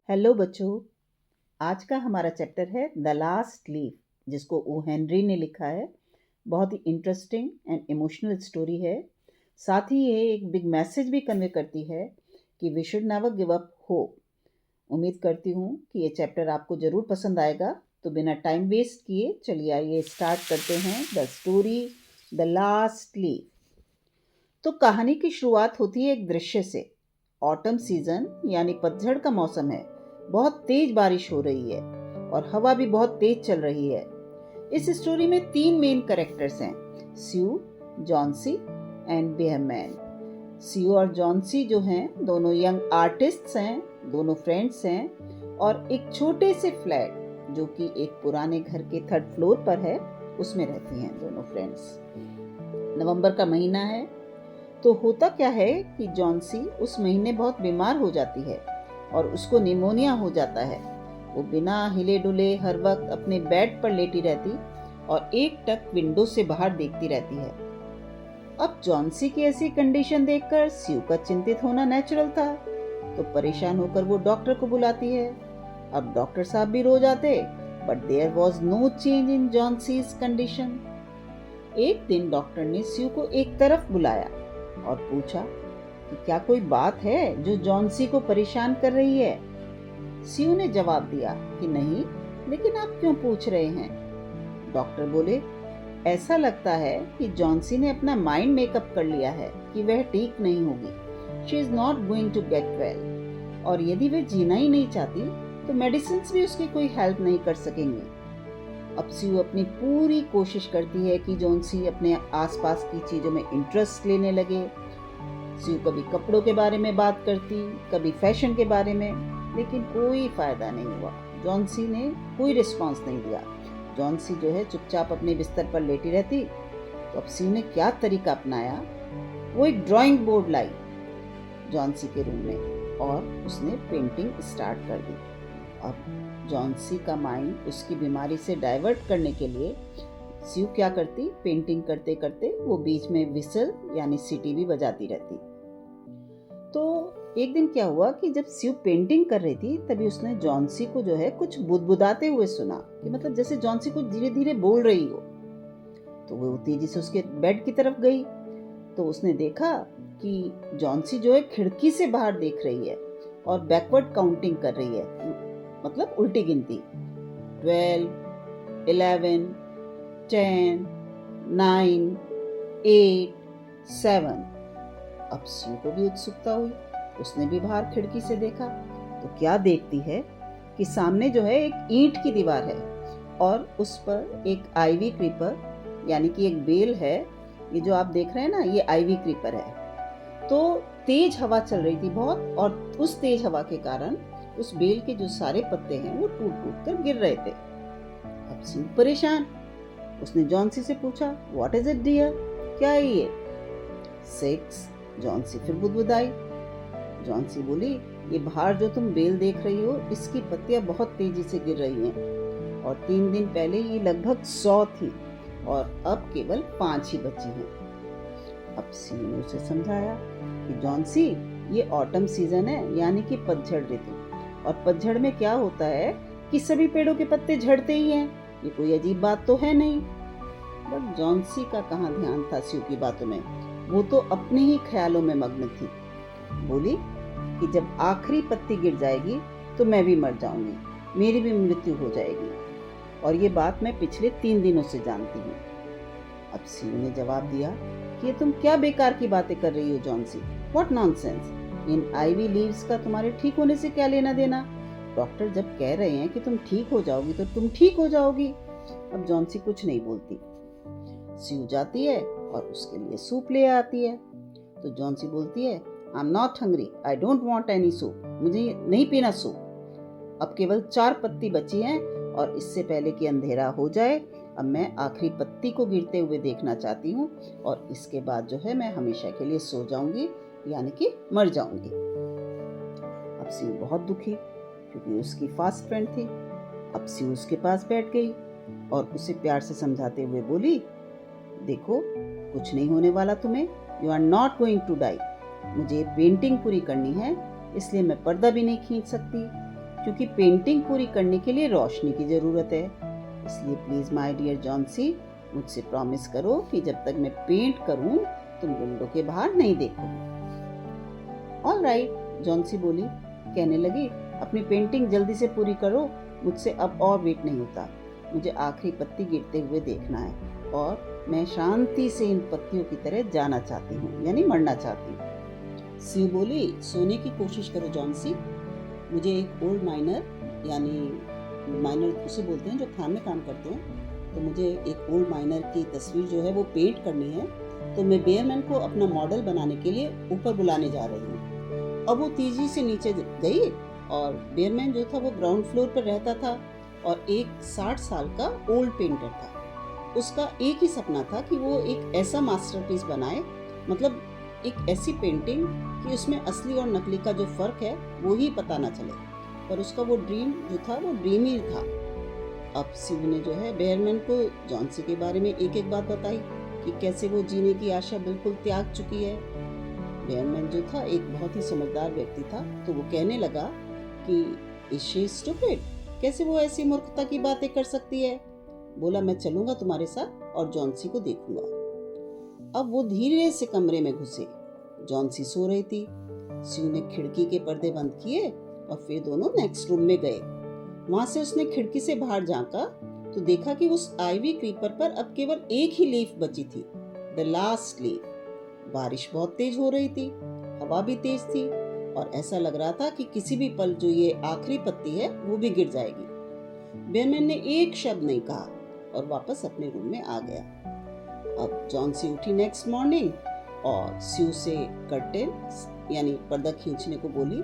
Hello बच्चों। आज का हमारा चैप्टर है द लास्ट लीफ, जिसको ओ हेनरी ने लिखा है। बहुत ही इंटरेस्टिंग एंड इमोशनल स्टोरी है। साथ ही ये एक बिग मैसेज भी कन्वे करती है कि we should never give up hope. उम्मीद करती हूँ कि ये चैप्टर आपको ज़रूर पसंद आएगा। तो बिना टाइम वेस्ट किए चलिए आइए स्टार्ट करते हैं the story the last leaf. तो कहानी की शुरुआत होती है एक दृश्य से। ऑटम सीजन यानी पतझड़ का मौसम है। बहुत तेज बारिश हो रही है और हवा भी बहुत तेज चल रही है। इस स्टोरी में 3 मेन कैरेक्टर्स हैं, स्यू, जॉन्सी एंड बेहमैन। स्यू और जॉन्सी जो हैं दोनों यंग आर्टिस्ट्स हैं, दोनों फ्रेंड्स हैं और एक छोटे से फ्लैट जो कि एक पुराने घर के 3rd फ्लोर पर है उसमें रहती हैं दोनों फ्रेंड्स। नवंबर का महीना है। तो होता क्या है कि जॉन्सी उस महीने बहुत बीमार हो जाती है और उसको निमोनिया हो जाता है। वो बिना हिले डुले हर वक्त अपने बेड पर लेटी रहती और एकटक विंडो से बाहर देखती रहती है। अब जॉन्सी की ऐसी कंडीशन देखकर स्यू का चिंतित होना नेचुरल था। तो परेशान होकर वो डॉक्टर को बुलाती है। अब डॉक्टर साहब भी रोज आते, but there was no change in Johnsy's condition. एक दिन डॉक्टर ने स्यू को एक तरफ बुलाया और पूछा कि क्या कोई बात है जो जॉन्सी को परेशान कर रही है। स्यू ने जवाब दिया कि नहीं, लेकिन आप क्यों पूछ रहे हैं। डॉक्टर बोले, ऐसा लगता है कि जॉन्सी ने अपना माइंड मेकअप कर लिया है कि वह ठीक नहीं होगी। She is not going to get well, और यदि वह जीना ही नहीं चाहती तो मेडिसिन भी उसकी कोई हेल्प नहीं कर सकेंगी। अब स्यू अपनी पूरी कोशिश करती है कि जॉन्सी अपने आसपास की चीज़ों में इंटरेस्ट लेने लगे। स्यू कभी कपड़ों के बारे में बात करती, कभी फैशन के बारे में, लेकिन कोई फ़ायदा नहीं हुआ। जॉन्सी ने कोई रिस्पांस नहीं दिया। जॉन्सी जो है चुपचाप अपने बिस्तर पर लेटी रहती। तो अब स्यू ने क्या तरीका अपनाया, वो एक ड्राइंग बोर्ड लाई जॉन्सी के रूम में और उसने पेंटिंग स्टार्ट कर दी। अब जॉन्सी का माइंड उसकी बीमारी से डाइवर्ट करने के लिए स्यू क्या करती, पेंटिंग करते करते वो बीच में विसल यानी सीटी भी बजाती रहती। तो एक दिन क्या हुआ कि जब स्यू पेंटिंग कर रही थी तभी उसने जॉन्सी को जो है कुछ बुदबुदाते हुए सुना, कि मतलब जैसे जॉन्सी कुछ धीरे धीरे बोल रही हो। तो वो तेजी से उसके बेड की तरफ गई तो उसने देखा कि जॉन्सी जो है खिड़की से बाहर देख रही है और बैकवर्ड काउंटिंग कर रही है, मतलब उल्टी गिनती। 12, 11, 10, 9, 8, 7। अब स्यू को भी उत्सुकता हुई। उसने भी बाहर खिड़की से देखा तो क्या देखती है कि सामने जो है एक ईंट की दीवार है और उस पर एक आइवी क्रीपर यानी कि एक बेल है। ये जो आप देख रहे हैं ना, ये आइवी क्रीपर है। तो तेज हवा चल रही थी बहुत, और उस तेज हवा के कारण उस बेल के जो सारे पत्ते हैं वो टूट टूट कर गिर रहे थे। अब स्यू परेशान। उसने जॉन्सी से पूछा, व्हाट इज इट डियर, क्या है ये। 6। जॉन्सी फिर बुदबुदाई। जॉन्सी बोली, ये बाहर जो तुम बेल देख रही हो इसकी पत्तियां बहुत तेजी से गिर रही हैं और 3 दिन पहले ये लगभग 100 थी और अब केवल 5 ही बची हैं। अब स्यू ने उसे समझाया कि जॉन्सी, ये ऑटम सीजन है यानी कि पतझड़ ऋतु, और पतझड़ में क्या होता है कि सभी पेड़ों के पत्ते झड़ते ही हैं। ये कोई अजीब बात तो है नहीं। बट जॉन्सी का कहाँ ध्यान था स्यू की बातों में। वो तो अपने ही ख्यालों में मग्न थी। बोली कि जब आखिरी पत्ती गिर जाएगी तो मैं भी मर जाऊंगी, मेरी भी मृत्यु हो जाएगी, और ये बात मैं पिछले 3 दिनों से जानती हूँ। अब स्यू ने जवाब दिया कि ये तुम क्या बेकार की बातें कर रही हो Johnsy, what nonsense. In ivy leaves का तुम्हारे ठीक होने से क्या लेना देना। डॉक्टर जब कह रहे हैं कि तुम ठीक हो जाओगी तो तुम ठीक हो जाओगी। अब जॉन्सी कुछ नहीं बोलती। स्यू जाती है और उसके लिए सूप ले आती है। तो जॉन्सी बोलती है, I am not hungry, I don't want any soup, मुझे नहीं पीना सूप। अब केवल 4 पत्ती बची हैं और इससे पहले कि अंधेरा हो जाए अब मैं आखिरी पत्ती को गिरते हुए देखना चाहती हूँ, और इसके बाद जो है मैं हमेशा के लिए सो जाऊंगी यानी कि मर जाऊंगी। अब स्यू बहुत दुखी, क्योंकि उसकी फास्ट फ्रेंड थी। अब स्यू उसके पास बैठ गई और उसे प्यार से समझाते हुए बोली, देखो कुछ नहीं होने वाला तुम्हें, you are not going to die. मुझे पेंटिंग पूरी करनी है इसलिए मैं पर्दा भी नहीं खींच सकती। क्योंकि पेंटिंग पूरी करने के लिए रोशनी की ज़रूरत है। इसलिए प्लीज़ माय डियर जॉन्सी, मुझसे प्रॉमिस करो कि जब तक मैं पेंट करूं तुम विंडो के बाहर नहीं देखोगे। ऑल राइट, जॉन्सी बोली। कहने लगी, अपनी पेंटिंग जल्दी से पूरी करो, मुझसे अब और वेट नहीं होता। मुझे आखिरी पत्ती गिरते हुए देखना है और मैं शांति से इन पत्तियों की तरह जाना चाहती हूँ, यानी मरना चाहती हूँ। स्यू बोली, सोने की कोशिश करो जॉन्सी। मुझे एक ओल्ड माइनर, यानी माइनर उसे बोलते हैं जो खान में काम करते हैं, तो मुझे एक ओल्ड माइनर की तस्वीर जो है वो पेंट करनी है। तो मैं बेयरमैन को अपना मॉडल बनाने के लिए ऊपर बुलाने जा रही हूँ। अब वो तेजी से नीचे गई और बेयरमैन जो था वो ग्राउंड फ्लोर पर रहता था और एक 60 साल का ओल्ड पेंटर था। उसका एक ही सपना था कि वो एक ऐसा मास्टरपीस बनाए, मतलब एक ऐसी पेंटिंग कि उसमें असली और नकली का जो फर्क है वो ही पता ना चले। पर उसका वो ड्रीम जो था वो ड्रीम ही था। अब शिव ने जो है बेयरमैन को जॉन्सी के बारे में एक एक बात बताई कि कैसे वो जीने की आशा बिल्कुल त्याग चुकी है। बेयरमैन जो था एक बहुत ही समझदार व्यक्ति था, तो वो कहने लगा कि इज शी स्टूपिड, कैसे वो ऐसी मूर्खता की बातें कर सकती है। बोला, मैं चलूंगा तुम्हारे साथ और जॉन्सी को देखूंगा। अब वो धीरे से कमरे में घुसे। जॉन्सी सो रही थी। शिव ने खिड़की के पर्दे बंद किए और फिर दोनों नेक्स्ट रूम में गए। वहां से उसने खिड़की से बाहर झांका तो देखा कि उस आइवी क्रीपर पर अब केवल एक ही लीफ बची थी, द लास्ट लीफ। बारिश बहुत तेज हो रही थी, हवा भी तेज थी और ऐसा लग रहा था कि किसी भी पल जो ये आखिरी पत्ती है वो भी गिर जाएगी। बेयरमैन ने एक शब्द नहीं कहा और वापस अपने रूम में आ गया। अब जॉन्सी उठी नेक्स्ट मॉर्निंग और स्यू से कर्टेन यानी पर्दा खींचने को बोली।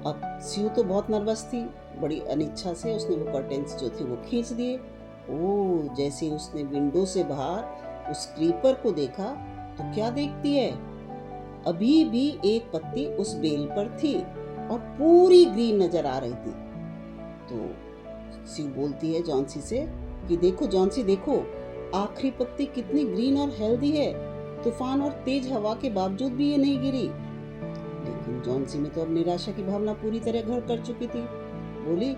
अब स्यू तो बहुत नर्वस थी, बड़ी अनिच्छा से उसने वो कर्टेन्स जो थे वो खींच दिए। ओह, जैसे उसने विंडो से बाहर उस क्रीपर को देखा तो क्या देखती है, अभी भी एक पत्ती उस बेल पर थी और पूरी ग्रीन नजर आ रही थी। तो स्यू बोलती है जॉन्सी से कि देखो जॉन्सी देखो, आखिरी पत्ती कितनी ग्रीन और हेल्दी है, तूफान और तेज हवा के बावजूद भी ये नहीं गिरी। लेकिन जॉन्सी में तो अब निराशा की भावना पूरी तरह घर कर चुकी थी। बोली,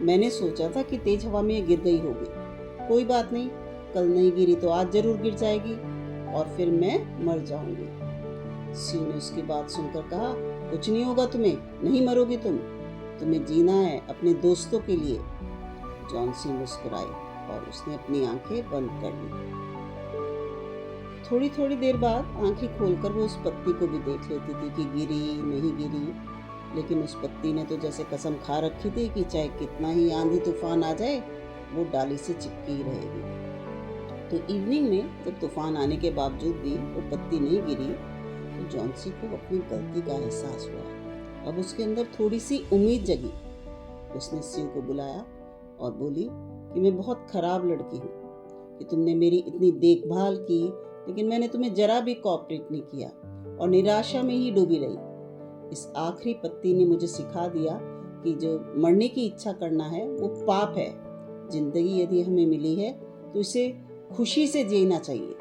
मैंने सोचा था कि तेज हवा में ये गिर गई होगी, कोई बात नहीं, कल नहीं गिरी तो आज जरूर गिर जाएगी और फिर मैं मर जाऊंगी। स्यू ने उसकी बात सुनकर कहा, कुछ नहीं होगा तुम्हें, नहीं मरोगी तुम्हें जीना है अपने दोस्तों के लिए। जॉन्सी मुस्कुराई और उसने अपनी आंखें बंद कर ली। थोड़ी थोड़ी देर बाद आंखें खोलकर वो उस पत्ती को भी देख लेती थी कि गिरी नहीं गिरी, लेकिन उस पत्ती ने तो जैसे कसम खा रखी थी कि चाहे कितना ही आंधी तूफान आ जाए वो डाली से चिपकी ही रहेगी। तो इवनिंग में जब तूफान आने के बावजूद भी वो पत्ती नहीं गिरी तो जॉन्सी को अपनी गलती का एहसास हुआ। अब उसके अंदर थोड़ी सी उम्मीद जगी। उसने स्यू को बुलाया और बोली कि मैं बहुत खराब लड़की हूँ कि तुमने मेरी इतनी देखभाल की, लेकिन मैंने तुम्हें जरा भी कोऑपरेट नहीं किया और निराशा में ही डूबी रही। इस आखिरी पत्ती ने मुझे सिखा दिया कि जो मरने की इच्छा करना है वो पाप है। जिंदगी यदि हमें मिली है तो इसे खुशी से जीना चाहिए।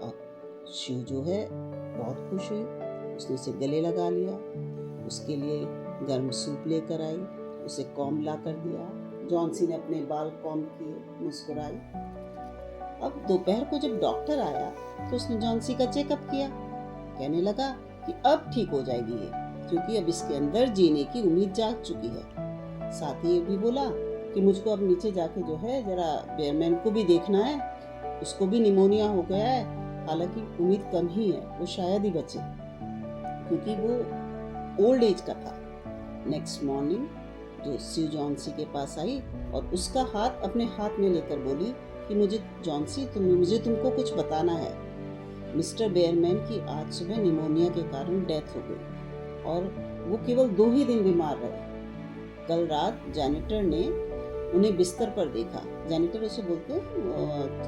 अब शिव जो है बहुत खुश हुई, उसने उसे गले लगा लिया, उसके लिए गर्म सूप लेकर आई, उसे कॉम्ब ला कर दिया। जॉन्सी ने अपने बाल कॉम्ब किए, मुस्कुराई। अब दोपहर को जब डॉक्टर आया तो उसने जॉन्सी का चेकअप किया। कहने लगा कि अब ठीक हो जाएगी ये, क्योंकि अब इसके अंदर जीने की उम्मीद जाग चुकी है। साथ ही ये भी बोला कि मुझको अब नीचे जाके जो है जरा बेयरमैन को भी देखना है, उसको भी निमोनिया हो गया है, हालांकि उम्मीद कम ही है, वो शायद ही बचे क्योंकि वो ओल्ड एज का था। नेक्स्ट मॉर्निंग जो स्यू जॉन्सी के पास आई और उसका हाथ अपने हाथ में लेकर बोली कि मुझे जॉन्सी मुझे तुमको कुछ बताना है। मिस्टर बेयरमैन की आज सुबह निमोनिया के कारण डेथ हो गई और वो केवल 2 ही दिन बीमार रहे। कल रात जैनिटर ने उन्हें बिस्तर पर देखा। जैनिटर उसे बोलते हैं,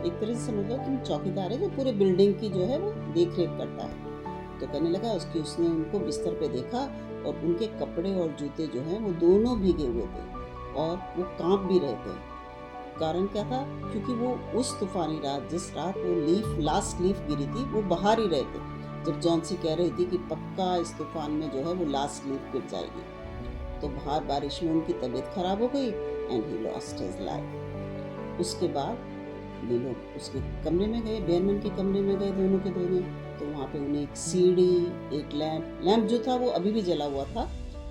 एक तरह से समझ लो तुम चौकीदार है जो पूरे बिल्डिंग की जो है वो देख रेख करता है। तो कहने लगा उसने उनको बिस्तर पे देखा और उनके कपड़े और जूते जो हैं वो दोनों भीगे हुए थे और वो कांप भी रहे थे। कारण क्या था? क्योंकि वो उस तूफानी रात, जिस रात वो लास्ट लीफ गिरी थी, वो बाहर ही रहे थे जब जॉन्सी कह रही थी कि पक्का इस तूफान में जो है वो लास्ट लीफ गिर जाएगी। तो बाहर बारिश में उनकी तबीयत खराब हो गई and he lost his life. उसके बाद वे लोग उसके कमरे में गए, बेयरमैन के कमरे में गए दोनों के दोनों। तो वहाँ पे उन्हें एक सीढ़ी, एक लैंप जो था वो अभी भी जला हुआ था,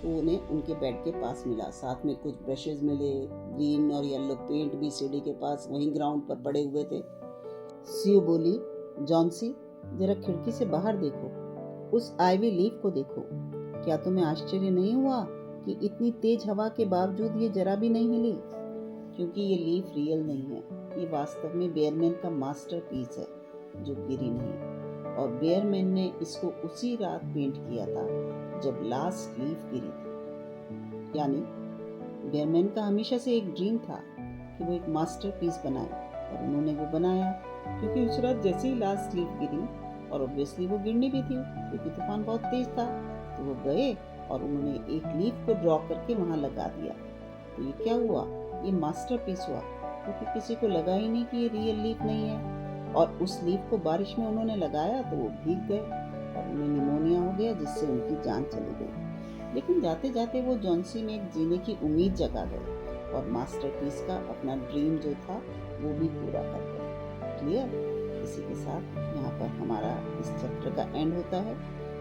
वो उन्हें उनके बेड के पास मिला। साथ में कुछ ब्रशेस मिले, ग्रीन और येलो पेंट भी सीढ़ी के पास वहीं ग्राउंड पर पड़े हुए थे। सीयू बोली, जॉन्सी जरा खिड़की से बाहर देखो, उस आइवी लीफ को देखो। क्या तुम्हें आश्चर्य नहीं हुआ कि इतनी तेज हवा के बावजूद ये जरा भी नहीं हिली? क्योंकि ये लीफ रियल नहीं है, ये वास्तव में बेयरमैन का मास्टरपीस है जो गिरी नहीं। और बेयरमैन ने इसको उसी रात पेंट किया था जब लास्ट लीफ गिरी थी। यानी बेयरमैन का हमेशा से एक ड्रीम था कि वो एक मास्टरपीस बनाए, और उन्होंने वो बनाया। क्योंकि उस रात जैसे ही लास्ट लीफ गिरी, और ऑब्वियसली वो गिरनी भी थी क्योंकि तूफान बहुत तेज था, तो वो गए और उन्होंने एक लीफ को ड्रॉ करके वहाँ लगा दिया। तो ये क्या हुआ? ये मास्टरपीस हुआ, क्योंकि किसी को लगा ही नहीं कि ये रियल लीफ नहीं है। और उस लीफ को बारिश में उन्होंने लगाया तो वो भीग गए और उन्हें निमोनिया हो गया, जिससे उनकी जान चली गई। लेकिन जाते जाते वो जॉन्सी में एक जीने की उम्मीद जगा गए और मास्टरपीस का अपना ड्रीम जो था वो भी पूरा कर गए। क्लियर? इसी के साथ यहाँ पर हमारा इस चैप्टर का एंड होता है।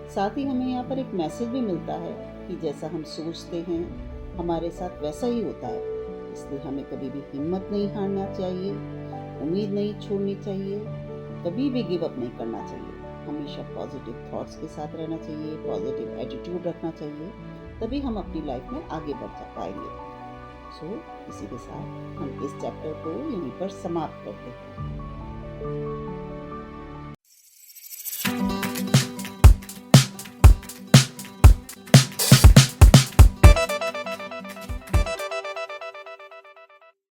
साथ ही हमें यहाँ पर एक मैसेज भी मिलता है कि जैसा हम सोचते हैं हमारे साथ वैसा ही होता है। इसलिए हमें कभी भी हिम्मत नहीं हारना चाहिए, उम्मीद नहीं छोड़नी चाहिए, कभी भी गिव अप नहीं करना चाहिए। हमेशा पॉजिटिव थॉट्स के साथ रहना चाहिए, पॉजिटिव एटीट्यूड रखना चाहिए, तभी हम अपनी लाइफ में आगे बढ़ पाएंगे। सो इसी के साथ हम इस चैप्टर को यहीं पर समाप्त करते हैं।